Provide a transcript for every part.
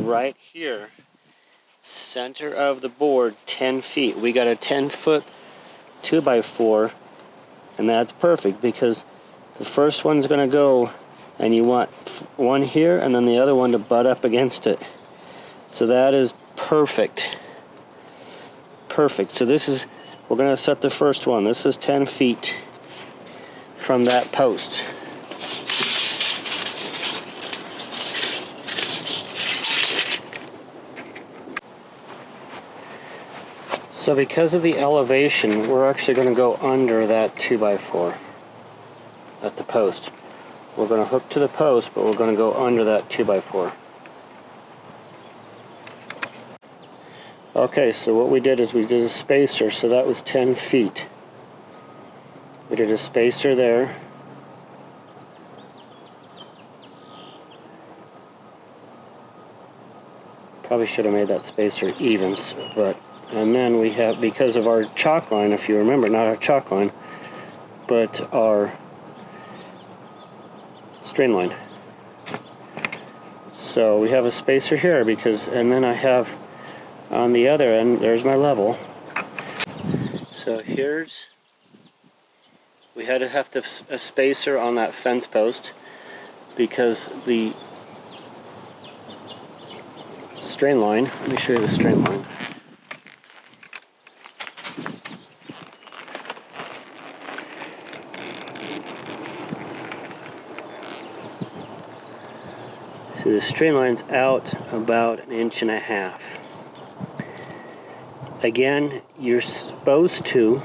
right here, center of the board, 10 feet. We got a 10-foot 2x4, and that's perfect because the first one's going to go, and you want one here and then the other one to butt up against it. So that is perfect. Perfect. So this is, we're going to set the first one. This is 10 feet from that post. So because of the elevation, we're actually going to go under that 2x4 at the post. We're going to hook to the post, but we're going to go under that 2x4. Okay, so what we did is we did a spacer, so that was 10 feet. We did a spacer there. Probably should have made that spacer even, but, and then we have, because of our chalk line, if you remember, not our chalk line, but our strain line. So we have a spacer here because, and then I have on the other end, there's my level. So here's, we had to have a spacer on that fence post because the strain line, let me show you the strain line. So the strain line's out about 1.5 inches. Again, you're supposed to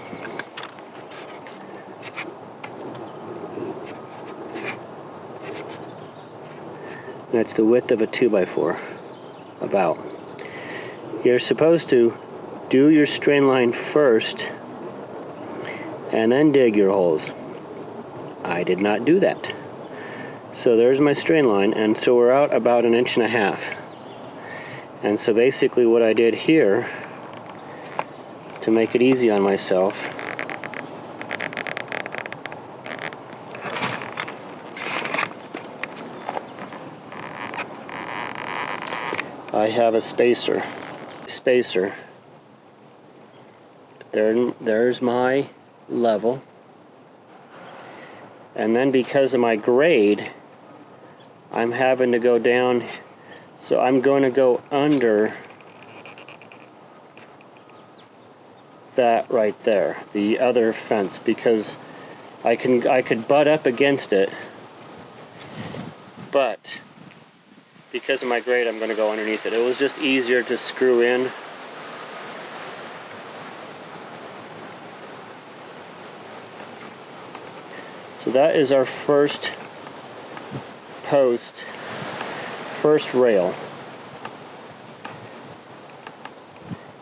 that's the width of a 2x4, about. You're supposed to do your strain line first and then dig your holes. I did not do that. So there's my strain line, and so we're out about 1.5 inches. And so basically what I did here, to make it easy on myself, I have a spacer. There's my level. And then because of my grade, I'm having to go down, so I'm going to go under that right there, the other fence, because I could butt up against it, but because of my grade, I'm going to go underneath it. It was just easier to screw in. So that is our first post, first rail.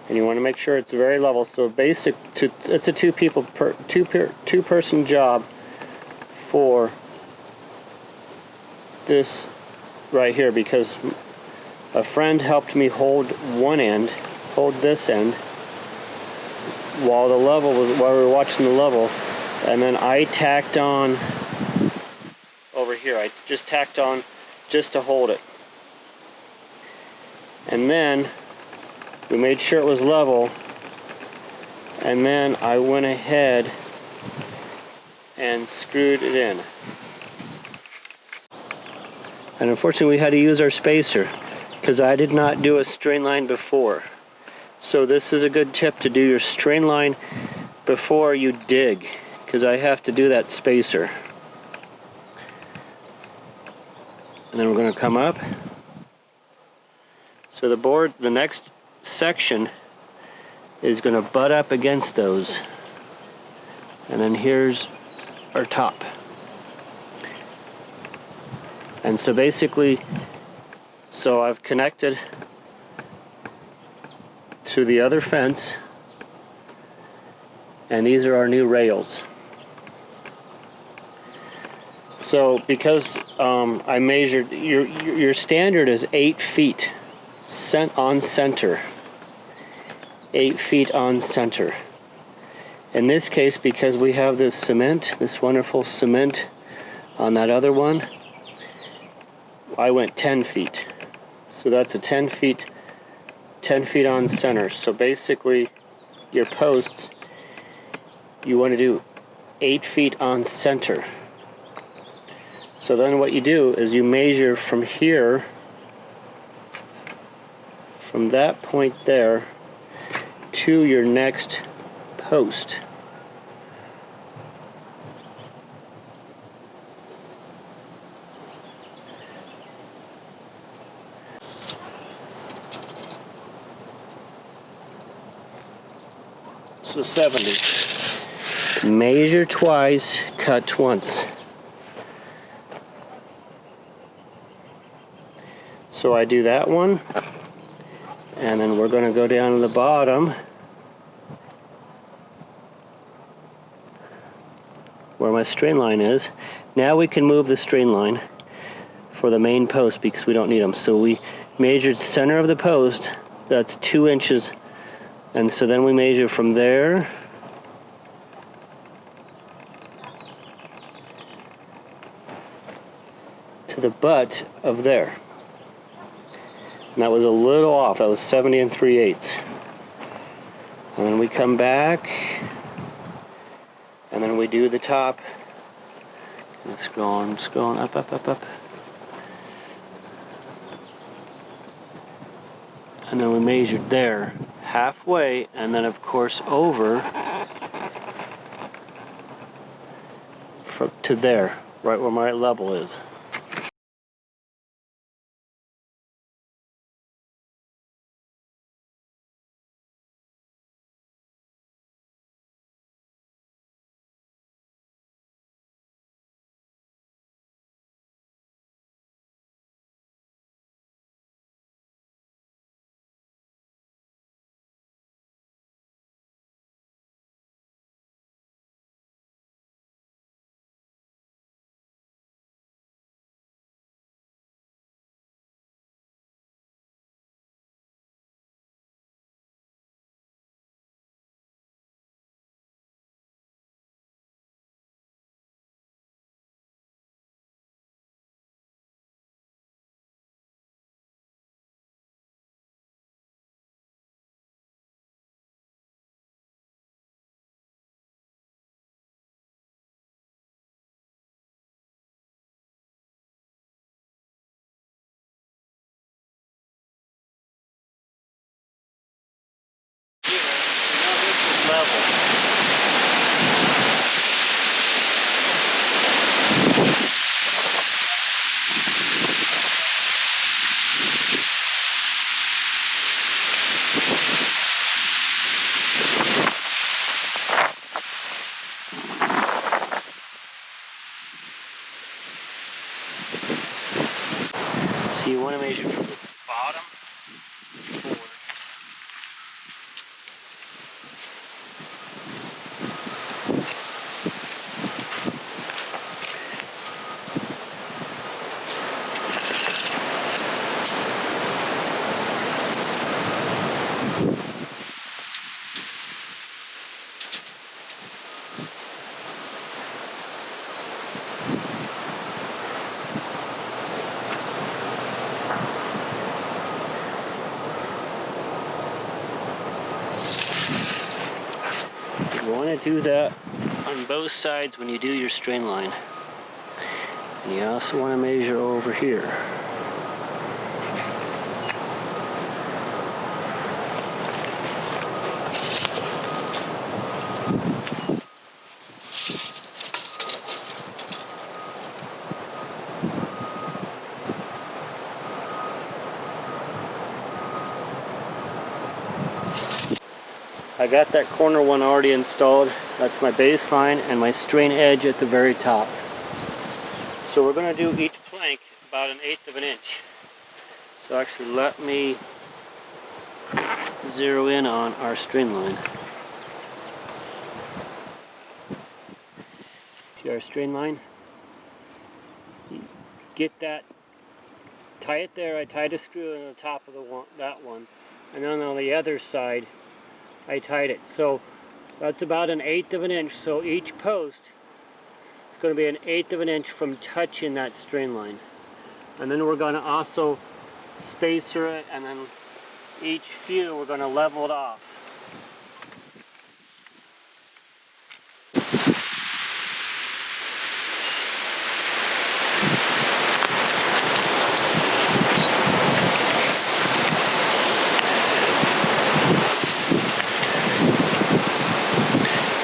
And you want to make sure it's very level. So it's a two-person job for this right here, because a friend helped me hold this end while we were watching the level, and then I tacked on over here. I just tacked on just to hold it, and then we made sure it was level, and then I went ahead and screwed it in. And unfortunately we had to use our spacer because I did not do a strain line before. So this is a good tip, to do your strain line before you dig, because I have to do that spacer. And then we're going to come up. So the next section is going to butt up against those. And then here's our top. And so basically, so I've connected to the other fence, and these are our new rails. So because I measured, your standard is 8 feet on center. 8 feet on center. In this case, because we have this cement, this wonderful cement on that other one, I went 10 feet. So that's a 10 feet on center. So basically your posts, you want to do 8 feet on center. So then what you do is you measure from here, from that point there, to your next post. So 70. Measure twice, cut once. So I do that one, and then we're going to go down to the bottom where my strain line is. Now we can move the strain line for the main post because we don't need them. So we measured center of the post, that's 2 inches, and so then we measure from there to the butt of there. And that was a little off. That was 70 3/8. And then we come back, and then we do the top. It's going up, up, up, up. And then we measured there, halfway, and then of course over to there, right where my level is. So you want to measure from the bottom forward. You want to do that on both sides when you do your strain line. And you also want to measure over here. I got that corner one already installed. That's my baseline and my strain edge at the very top. So we're going to do each plank about 1/8 of an inch. So actually let me zero in on our strain line. See our strain line? Get that, tie it there. I tied a screw on the top of that one. And then on the other side, I tied it. So that's about 1/8 of an inch. So each post is going to be 1/8 of an inch from touching that strain line. And then we're going to also spacer it, and then each few we're going to level it off.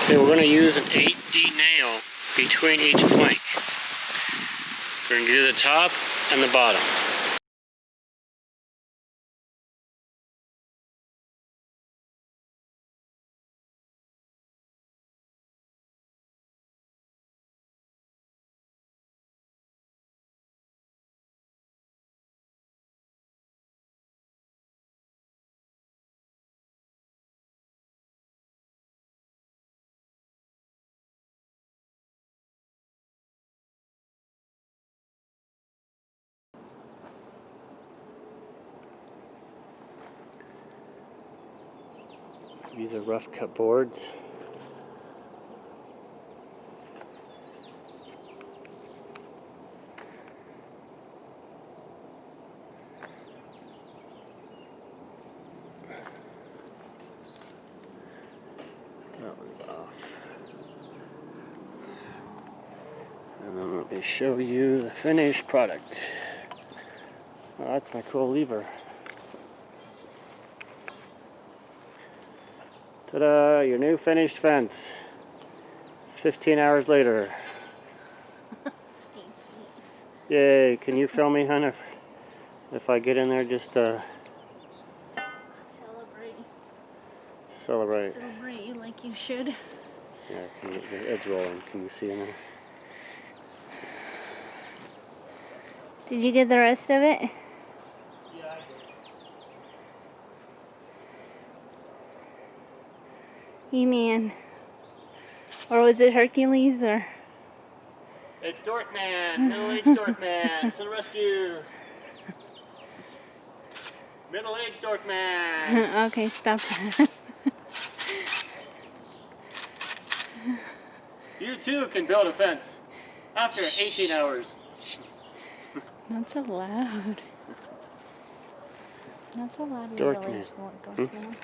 Okay, we're going to use an 8D nail between each plank. We're going to do the top and the bottom. These are rough cut boards. That one's off. And then let me show you the finished product. Oh, that's my cool lever. Ta-da! Your new finished fence. 15 hours later. Yay! Can you film me, hon, if I get in there just to celebrate? Celebrate like you should. Yeah, it's rolling. Can you see in there? Did you get the rest of it? Yeah, I did. He-Man. Or was it Hercules or? It's Dorkman! Middle-aged Dorkman! To the rescue! Middle-aged Dorkman! Okay, stop. You too can build a fence after 18 hours. Not so loud. Not so loud. Dorkman. Dorkman.